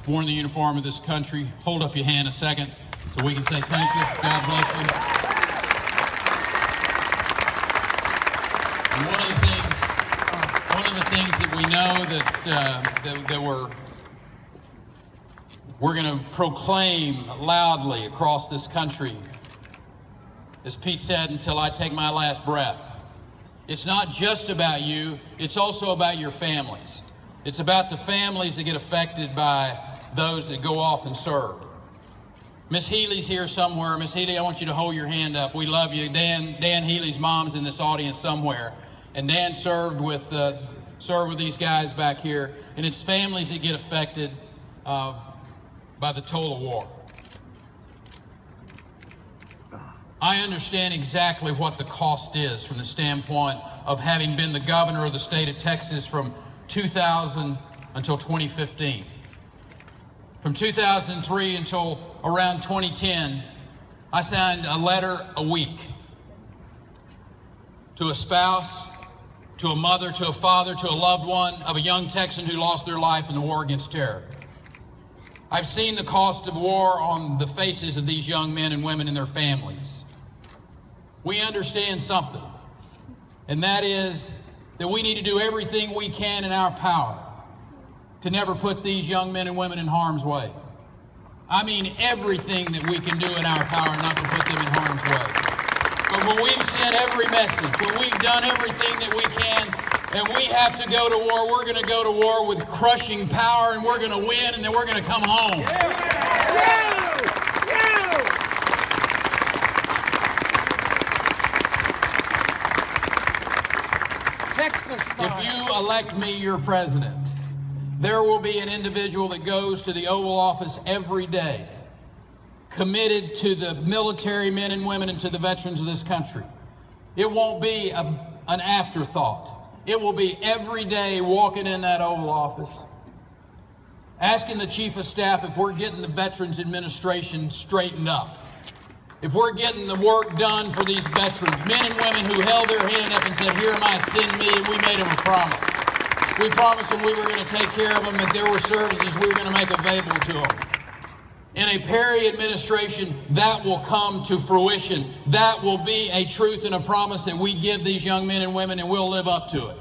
Born in the uniform of this country. Hold up your hand a second so we can say thank you. God bless you. And one of the things that we know that we're going to proclaim loudly across this country, as Pete said, until I take my last breath. It's not just about you, it's also about your families. It's about the families that get affected by those that go off and serve. Miss Healy's here somewhere. Miss Healy, I want you to hold your hand up. We love you. Dan Healy's mom's in this audience somewhere. And Dan served with these guys back here. And it's families that get affected by the toll of war. I understand exactly what the cost is from the standpoint of having been the governor of the state of Texas from 2000 until 2015. From 2003 until around 2010, I signed a letter a week to a spouse, to a mother, to a father, to a loved one of a young Texan who lost their life in the war against terror. I've seen the cost of war on the faces of these young men and women and their families. We understand something, and that is that we need to do everything we can in our power to never put these young men and women in harm's way. I mean everything that we can do in our power not to put them in harm's way. But when we've sent every message, when we've done everything that we can, and we have to go to war, we're going to go to war with crushing power, and we're going to win, and then we're going to come home. If you elect me your president, there will be an individual that goes to the Oval Office every day, committed to the military men and women and to the veterans of this country. It won't be an afterthought. It will be every day walking in that Oval Office, asking the Chief of Staff if we're getting the Veterans Administration straightened up, if we're getting the work done for these veterans, men and women who held their hand up and said, "Here am I, send me," and we made them a promise. We promised them we were going to take care of them, that there were services we were going to make available to them. In a Perry administration, that will come to fruition. That will be a truth and a promise that we give these young men and women, and we'll live up to it.